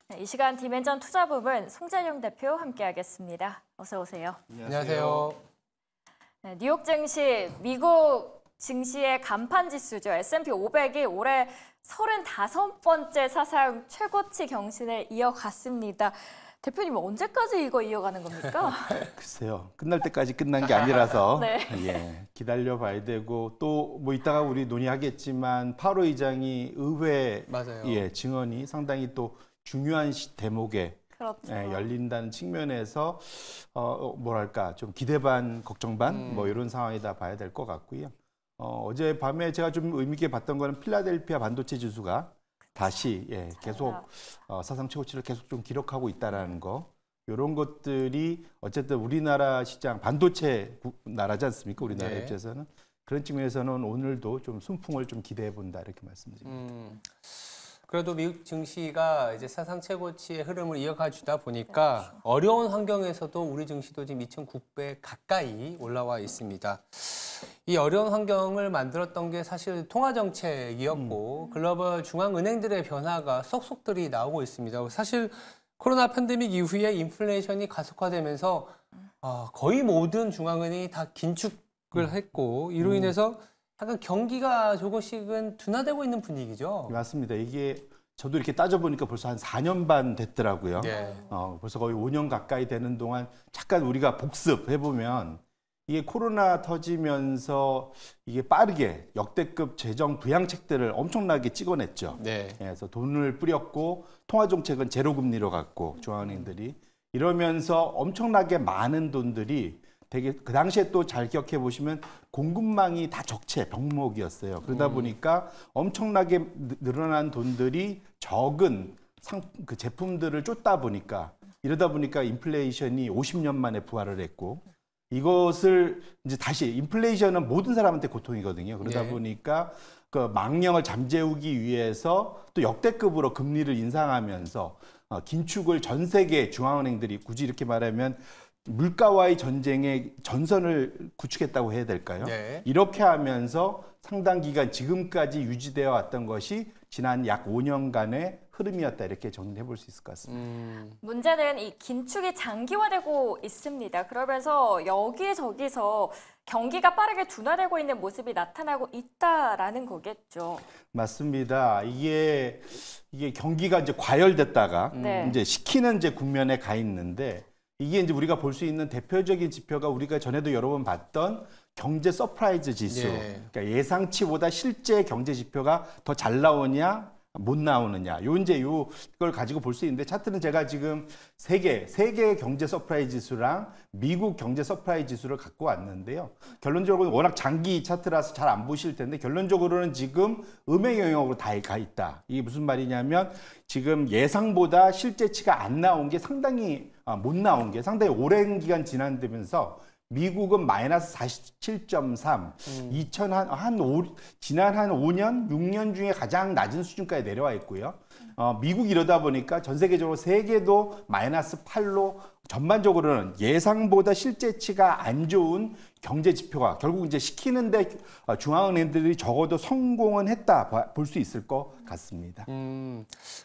네, 이 시간 디멘전 투자부문 송재룡 대표 함께하겠습니다. 어서 오세요. 안녕하세요. 네, 뉴욕 증시, 미국 증시의 간판 지수죠. S&P 500이 올해 35번째 사상 최고치 경신을 이어갔습니다. 대표님 언제까지 이거 이어가는 겁니까? 글쎄요. 끝날 때까지 끝난 게 아니라서 네. 기다려봐야 되고 또 뭐 이따가 우리 논의하겠지만 파월 의장이 의회 맞아요. 증언이 상당히 또 중요한 대목에 그렇죠. 열린다는 측면에서 뭐랄까 좀 기대 반 걱정 반 뭐 이런 상황이다 봐야 될 것 같고요. 어제 밤에 제가 좀 의미 있게 봤던 거는 필라델피아 반도체 지수가 다시 계속 사상 최고치를 계속 좀 기록하고 있다라는 거. 이런 것들이 어쨌든 우리나라 시장 반도체 나라지 않습니까? 우리나라 입장에서는 그런 측면에서는 오늘도 좀 순풍을 좀 기대해 본다 이렇게 말씀드립니다. 그래도 미국 증시가 이제 사상 최고치의 흐름을 이어가 주다 보니까 그렇죠. 어려운 환경에서도 우리 증시도 지금 2,900 가까이 올라와 있습니다. 이 어려운 환경을 만들었던 게 사실 통화정책이었고 글로벌 중앙은행들의 변화가 속속들이 나오고 있습니다. 사실 코로나 팬데믹 이후에 인플레이션이 가속화되면서 거의 모든 중앙은행이 다 긴축을 했고 이로 인해서 약간 경기가 조금씩은 둔화되고 있는 분위기죠. 맞습니다. 이게 저도 이렇게 따져보니까 벌써 한 4년 반 됐더라고요. 벌써 거의 5년 가까이 되는 동안 잠깐 우리가 복습해보면 이게 코로나 터지면서 이게 빠르게 역대급 재정 부양책들을 엄청나게 찍어냈죠. 그래서 돈을 뿌렸고 통화정책은 제로금리로 갔고 중앙은행들이 이러면서 엄청나게 많은 돈들이 되게 그 당시에 또 잘 기억해 보시면 공급망이 다 적체 병목이었어요. 그러다 보니까 엄청나게 늘어난 돈들이 적은 그 제품들을 쫓다 보니까 이러다 보니까 인플레이션이 50년 만에 부활을 했고 이것을 이제 다시 인플레이션은 모든 사람한테 고통이거든요. 그러다 보니까 그 망령을 잠재우기 위해서 또 역대급으로 금리를 인상하면서 긴축을 전 세계 중앙은행들이 굳이 이렇게 말하면 물가와의 전쟁의 전선을 구축했다고 해야 될까요? 이렇게 하면서 상당 기간 지금까지 유지되어 왔던 것이 지난 약 5년간의 흐름이었다 이렇게 정리해 볼 수 있을 것 같습니다. 문제는 이 긴축이 장기화되고 있습니다. 그러면서 여기저기서 경기가 빠르게 둔화되고 있는 모습이 나타나고 있다라는 거겠죠. 맞습니다. 이게 경기가 이제 과열됐다가 이제 식히는 이제 국면에 가 있는데 이게 이제 우리가 볼 수 있는 대표적인 지표가 우리가 전에도 여러 번 봤던 경제 서프라이즈 지수. 그러니까 예상치보다 실제 경제 지표가 더 잘 나오냐, 못 나오느냐. 이걸 가지고 볼 수 있는데 차트는 제가 지금 세계 경제 서프라이즈 지수랑 미국 경제 서프라이즈 지수를 갖고 왔는데요. 결론적으로 워낙 장기 차트라서 잘 안 보실 텐데 결론적으로는 지금 음의 영역으로 다 가 있다. 이게 무슨 말이냐면 지금 예상보다 실제치가 안 나온 게 상당히 못 나온 게 상당히 오랜 기간 지난다면서 미국은 마이너스 47.3, 지난 한 5년, 6년 중에 가장 낮은 수준까지 내려와 있고요. 미국 이러다 보니까 전 세계적으로 세계도 마이너스 8로 전반적으로는 예상보다 실제치가 안 좋은 경제 지표가 결국 이제 시키는데 중앙은행들이 적어도 성공은 했다 볼 수 있을 것 같습니다.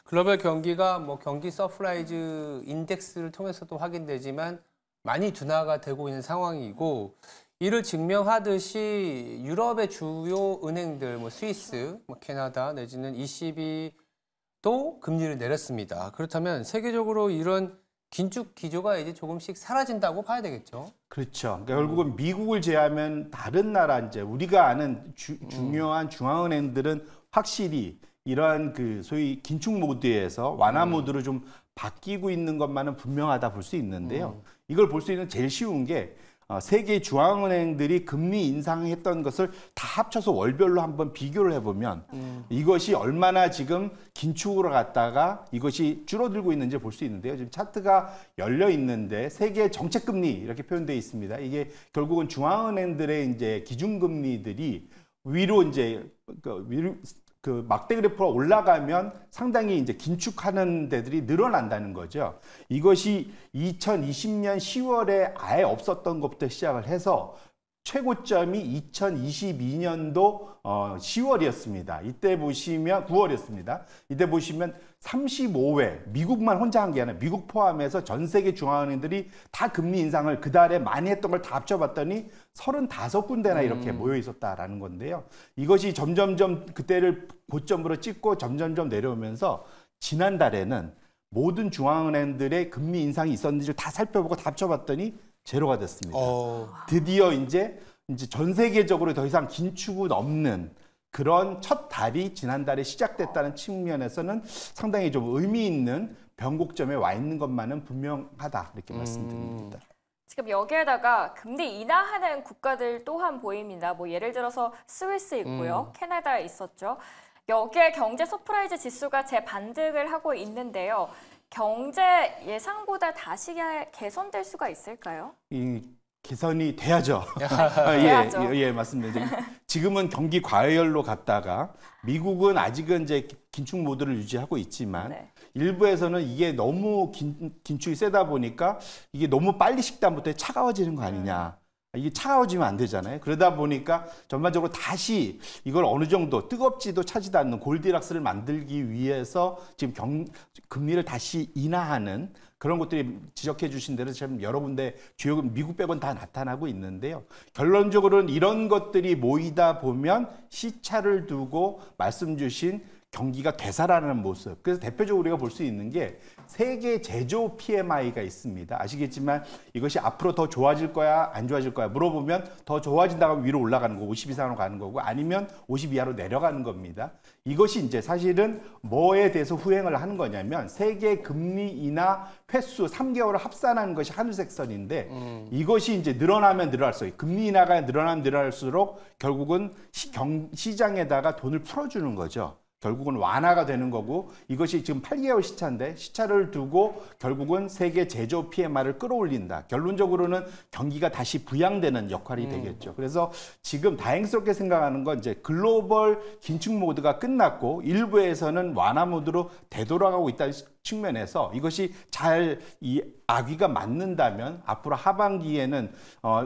글로벌 경기가 뭐 경기 서프라이즈 인덱스를 통해서도 확인되지만 많이 둔화가 되고 있는 상황이고 이를 증명하듯이 유럽의 주요 은행들, 뭐 스위스, 뭐 캐나다 내지는 ECB도 금리를 내렸습니다. 그렇다면 세계적으로 이런 긴축 기조가 이제 조금씩 사라진다고 봐야 되겠죠. 그렇죠. 그러니까 결국은 미국을 제외하면 다른 나라 이제 우리가 아는 중요한 중앙은행들은 확실히 이러한 그 소위 긴축 모드에서 완화 모드로 좀 바뀌고 있는 것만은 분명하다 볼 수 있는데요. 이걸 볼 수 있는 제일 쉬운 게 세계 중앙은행들이 금리 인상했던 것을 다 합쳐서 월별로 한번 비교를 해보면 이것이 얼마나 지금 긴축으로 갔다가 이것이 줄어들고 있는지 볼 수 있는데요. 지금 차트가 열려 있는데 세계 정책금리 이렇게 표현되어 있습니다. 이게 결국은 중앙은행들의 이제 기준금리들이 위로 이제 그 막대 그래프가 올라가면 상당히 이제 긴축하는 데들이 늘어난다는 거죠. 이것이 2020년 10월에 아예 없었던 것부터 시작을 해서 최고점이 2022년도 10월이었습니다. 이때 보시면 9월이었습니다. 이때 보시면 35회, 미국만 혼자 한 게 아니라 미국 포함해서 전 세계 중앙은행들이 다 금리 인상을 그달에 많이 했던 걸 다 합쳐봤더니 35군데나 이렇게 모여 있었다라는 건데요. 이것이 점점점 그때를 고점으로 찍고 점점점 내려오면서 지난달에는 모든 중앙은행들의 금리 인상이 있었는지를 다 살펴보고 다 합쳐봤더니 제로가 됐습니다. 드디어 이제 전 세계적으로 더 이상 긴축은 없는 그런 첫 달이 지난달에 시작됐다는 측면에서는 상당히 좀 의미 있는 변곡점에 와 있는 것만은 분명하다 이렇게 말씀드립니다. 지금 여기에다가 금리 인하하는 국가들 또한 보입니다. 뭐 예를 들어서 스위스 있고요, 캐나다 있었죠. 여기에 경제 서프라이즈 지수가 재반등을 하고 있는데요. 경제 예상보다 다시 개선될 수가 있을까요? 이 개선이 돼야죠. 돼야죠. 예, 맞습니다. 지금은 경기 과열로 갔다가 미국은 아직은 이제 긴축 모드를 유지하고 있지만 네. 일부에서는 이게 너무 긴축이 세다 보니까 이게 너무 빨리 식단부터 차가워지는 거 아니냐. 이게 차가워지면 안 되잖아요. 그러다 보니까 전반적으로 다시 이걸 어느 정도 뜨겁지도 차지도 않는 골디락스를 만들기 위해서 지금 금리를 다시 인하하는 그런 것들이 지적해 주신 대로 지금 여러 군데 주요 미국 빼고는 다 나타나고 있는데요. 결론적으로는 이런 것들이 모이다 보면 시차를 두고 말씀 주신 경기가 되살아나는 모습. 그래서 대표적으로 우리가 볼 수 있는 게 세계 제조 PMI가 있습니다. 아시겠지만 이것이 앞으로 더 좋아질 거야, 안 좋아질 거야 물어보면 더 좋아진다고 하면 위로 올라가는 거고 50 이상으로 가는 거고 아니면 50 이하로 내려가는 겁니다. 이것이 이제 사실은 뭐에 대해서 후행을 하는 거냐면 세계 금리 인하 횟수 3개월을 합산하는 것이 하늘색 선인데 이것이 이제 늘어나면 늘어날수록 금리 인하가 늘어나면 늘어날수록 결국은 시장에다가 돈을 풀어주는 거죠. 결국은 완화가 되는 거고 이것이 지금 8개월 시차인데 시차를 두고 결국은 세계 제조 PMI를 끌어올린다. 결론적으로는 경기가 다시 부양되는 역할이 되겠죠. 그래서 지금 다행스럽게 생각하는 건 이제 글로벌 긴축 모드가 끝났고 일부에서는 완화 모드로 되돌아가고 있다는 측면에서 이것이 잘 이 악위가 맞는다면 앞으로 하반기에는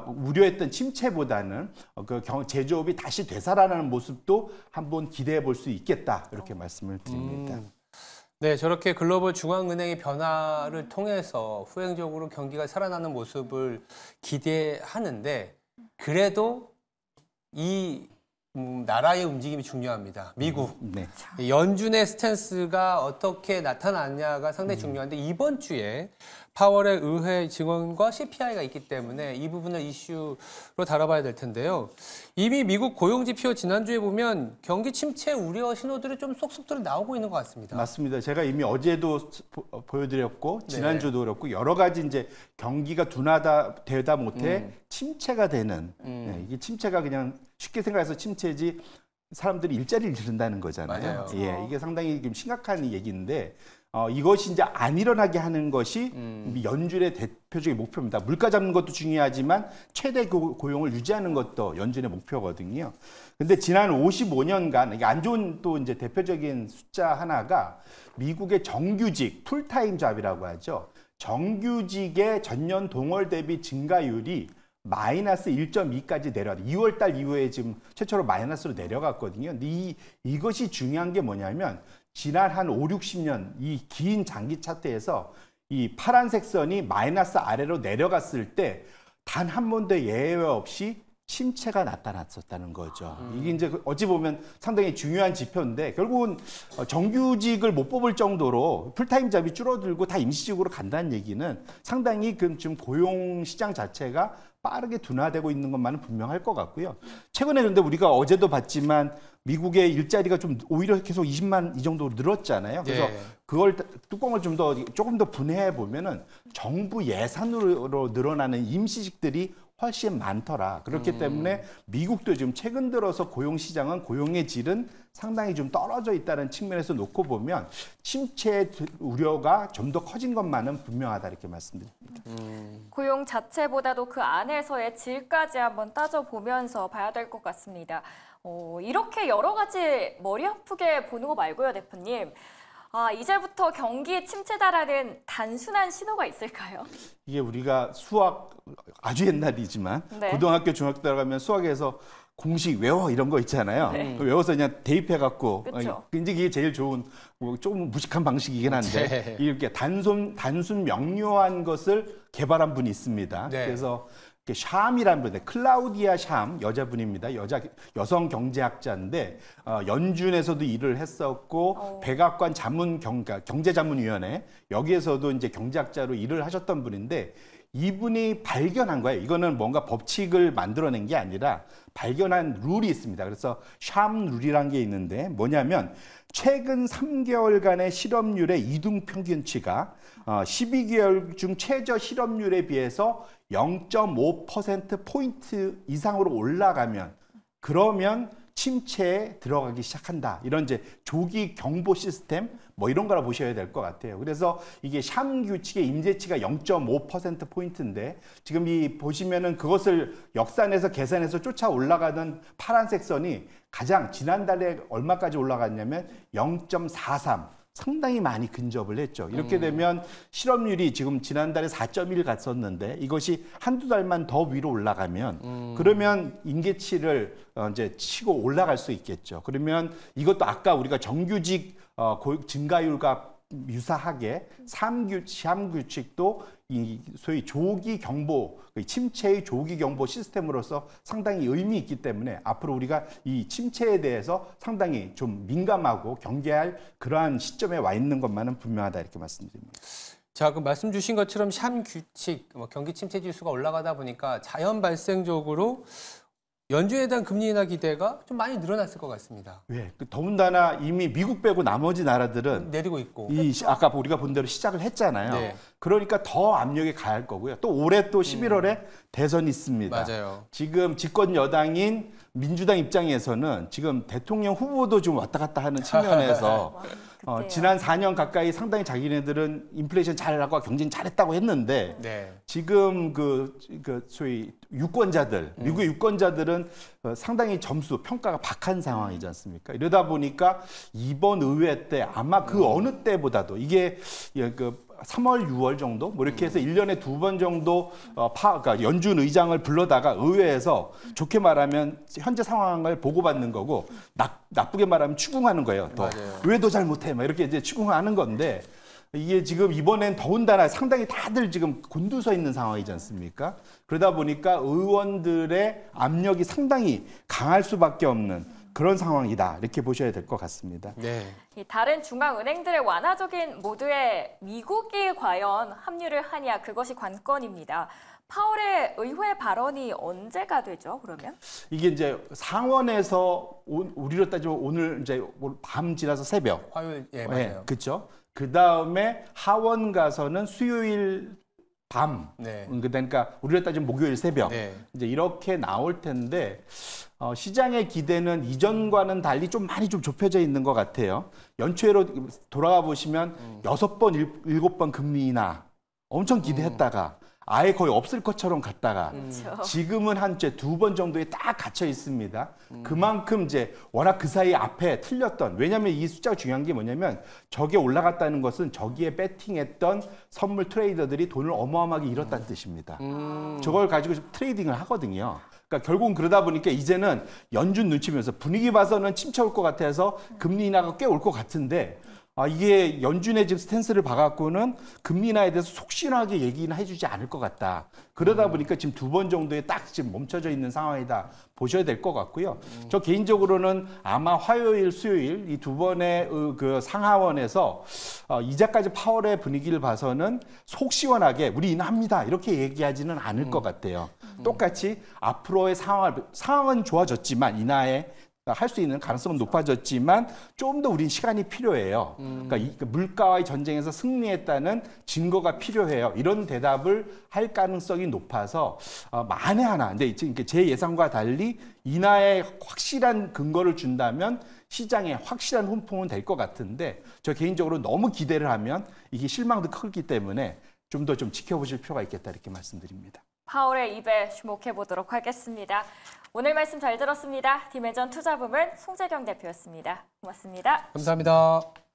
우려했던 침체보다는 제조업이 다시 되살아나는 모습도 한번 기대해 볼 수 있겠다 이렇게 말씀을 드립니다. 네, 저렇게 글로벌 중앙은행의 변화를 통해서 후행적으로 경기가 살아나는 모습을 기대하는데 그래도 이 나라의 움직임이 중요합니다. 미국. 네. 연준의 스탠스가 어떻게 나타났냐가 상당히 중요한데 이번 주에 파월의 의회 증언과 CPI가 있기 때문에 이 부분을 이슈로 다뤄봐야 될 텐데요. 이미 미국 고용지표 지난주에 보면 경기 침체 우려 신호들이 좀 쏙쏙들이 나오고 있는 것 같습니다. 맞습니다. 제가 이미 어제도 보여드렸고 지난주도 그렇고 여러 가지 이제 경기가 둔화되다 못해 침체가 되는 이게 침체가 그냥 쉽게 생각해서 침체지 사람들이 일자리를 잃는다는 거잖아요. 맞아요. 예, 이게 상당히 좀 심각한 얘기인데 이것이 이제 안 일어나게 하는 것이 연준의 대표적인 목표입니다. 물가 잡는 것도 중요하지만 최대 고용을 유지하는 것도 연준의 목표거든요. 근데 지난 55년간 이게 안 좋은 또 이제 대표적인 숫자 하나가 미국의 정규직 풀타임 잡이라고 하죠. 정규직의 전년 동월 대비 증가율이 마이너스 1.2까지 내려왔다. 2월 달 이후에 지금 최초로 마이너스로 내려갔거든요. 근데 이것이 중요한 게 뭐냐면 지난 한 5, 60년 이 긴 장기 차트에서 이 파란색 선이 마이너스 아래로 내려갔을 때 단 한 번도 예외 없이 침체가 나타났었다는 거죠. 이게 이제 어찌 보면 상당히 중요한 지표인데 결국은 정규직을 못 뽑을 정도로 풀타임 잡이 줄어들고 다 임시직으로 간다는 얘기는 상당히 지금 고용 시장 자체가 빠르게 둔화되고 있는 것만은 분명할 것 같고요. 최근에 그런데 우리가 어제도 봤지만 미국의 일자리가 좀 오히려 계속 20만 이 정도로 늘었잖아요. 그래서 그걸 뚜껑을 조금 더 분해해 보면은 정부 예산으로 늘어나는 임시직들이 훨씬 많더라. 그렇기 때문에 미국도 지금 최근 들어서 고용 시장은 고용의 질은 상당히 좀 떨어져 있다는 측면에서 놓고 보면 침체 우려가 좀 더 커진 것만은 분명하다 이렇게 말씀드립니다. 고용 자체보다도 그 안에서의 질까지 한번 따져보면서 봐야 될 것 같습니다. 이렇게 여러 가지 머리 아프게 보는 거 말고요, 대표님. 이제부터 경기 침체다라는 단순한 신호가 있을까요? 이게 우리가 수학 아주 옛날이지만 네. 고등학교, 중학교 들어가면 수학에서 공식 외워 이런 거 있잖아요. 네. 외워서 그냥 대입해갖고 그쵸. 이제 이게 제일 좋은 조금 무식한 방식이긴 한데 네. 이렇게 단순 명료한 것을 개발한 분이 있습니다. 네. 그래서 샴이라는 분, 클라우디아 샴 여자분입니다. 여성 경제학자인데 연준에서도 일을 했었고 백악관 경제자문위원회 여기에서도 이제 경제학자로 일을 하셨던 분인데 이분이 발견한 거예요. 이거는 뭔가 법칙을 만들어낸 게 아니라 발견한 룰이 있습니다. 그래서 샴 룰이라는 게 있는데 뭐냐면 최근 3개월간의 실업률의 이동 평균치가 12개월 중 최저 실업률에 비해서 0.5%포인트 이상으로 올라가면 그러면 침체에 들어가기 시작한다. 이런 이제 조기 경보 시스템 뭐 이런 거라 보셔야 될 것 같아요. 그래서 이게 샴 규칙의 임계치가 0.5%포인트인데 지금 이 보시면은 그것을 역산해서 계산해서 쫓아 올라가는 파란색 선이 가장 지난달에 얼마까지 올라갔냐면 0.43. 상당히 많이 근접을 했죠. 이렇게 되면 실업률이 지금 지난달에 4.1 갔었는데 이것이 한두 달만 더 위로 올라가면 그러면 임계치를 이제 치고 올라갈 수 있겠죠. 그러면 이것도 아까 우리가 정규직 증가율과 유사하게 샴 규칙도 이 소위 조기 경보, 침체의 조기 경보 시스템으로서 상당히 의미 있기 때문에 앞으로 우리가 이 침체에 대해서 상당히 좀 민감하고 경계할 그러한 시점에 와 있는 것만은 분명하다 이렇게 말씀드립니다. 자, 그 말씀 주신 것처럼 샴 규칙, 경기 침체 지수가 올라가다 보니까 자연 발생적으로 연준에 대한 금리 인하 기대가 좀 많이 늘어났을 것 같습니다. 왜? 더군다나 이미 미국 빼고 나머지 나라들은 내리고 있고. 아까 우리가 본 대로 시작을 했잖아요. 네. 그러니까 더 압력이 가할 거고요. 또 올해 또 11월에 대선이 있습니다. 맞아요. 지금 집권 여당인 민주당 입장에서는 지금 대통령 후보도 좀 왔다 갔다 하는 측면에서 지난 4년 가까이 상당히 자기네들은 인플레이션 잘하고 경쟁 잘했다고 했는데 네. 지금 그 소위 유권자들, 미국의 유권자들은 상당히 점수, 평가가 박한 상황이지 않습니까? 이러다 보니까 이번 의회 때 아마 그 어느 때보다도 이게 그 3월, 6월 정도 뭐 이렇게 해서 1년에 2번 정도 그러니까 연준 의장을 불러다가 의회에서 좋게 말하면 현재 상황을 보고받는 거고 나쁘게 말하면 추궁하는 거예요. 또 왜 더 잘못해? 막 이렇게 이제 추궁하는 건데 이게 지금 이번엔 더군다나 상당히 다들 지금 곤두서 있는 상황이지 않습니까? 그러다 보니까 의원들의 압력이 상당히 강할 수밖에 없는 그런 상황이다. 이렇게 보셔야 될 것 같습니다. 네. 다른 중앙은행들의 완화적인 모드에 미국이 과연 합류를 하냐 그것이 관건입니다. 파월의 의회 발언이 언제가 되죠? 그러면? 이게 이제 상원에서 우리로 따지면 오늘 이제 밤 지나서 새벽. 화요일, 예, 네, 맞아요. 그렇죠. 그 다음에 하원 가서는 수요일 밤. 네. 그러니까 우리로 따지면 목요일 새벽. 네. 이제 이렇게 나올 텐데 시장의 기대는 이전과는 달리 좀 많이 좀 좁혀져 있는 것 같아요. 연초로 돌아가 보시면 6번, 7번 금리 인하 엄청 기대했다가 아예 거의 없을 것처럼 갔다가 그렇죠. 지금은 한 2번 정도에 딱 갇혀 있습니다. 그만큼 이제 워낙 그 사이 앞에 틀렸던, 왜냐하면 이 숫자가 중요한 게 뭐냐면 저게 올라갔다는 것은 저기에 배팅했던 선물 트레이더들이 돈을 어마어마하게 잃었다는 뜻입니다. 저걸 가지고 트레이딩을 하거든요. 그러니까 결국은 그러다 보니까 이제는 연준 눈치 보면서 분위기 봐서는 침체 올 것 같아서 금리 인하가 꽤 올 것 같은데 이게 연준의 지금 스탠스를 봐갖고는 금리 인하에 대해서 속신하게 얘기는 해주지 않을 것 같다. 그러다 보니까 지금 2번 정도에 딱 지금 멈춰져 있는 상황이다 보셔야 될 것 같고요. 저 개인적으로는 아마 화요일, 수요일 이 2번의 그 상하원에서 이제까지 파월의 분위기를 봐서는 속 시원하게 우리 인하합니다 이렇게 얘기하지는 않을 것 같아요. 똑같이 앞으로의 상황은 좋아졌지만 인하에 할 수 있는 가능성은 높아졌지만 좀 더 우린 시간이 필요해요. 그러니까 물가와의 전쟁에서 승리했다는 증거가 필요해요. 이런 대답을 할 가능성이 높아서 만에 하나, 근데 제 예상과 달리 인하에 확실한 근거를 준다면 시장에 확실한 훈풍은 될 것 같은데 저 개인적으로 너무 기대를 하면 이게 실망도 크기 때문에 좀 더 좀 지켜보실 필요가 있겠다 이렇게 말씀드립니다. 파월의 입에 주목해 보도록 하겠습니다. 오늘 말씀 잘 들었습니다. 디멘전 투자부문 송재경 대표였습니다. 고맙습니다. 감사합니다.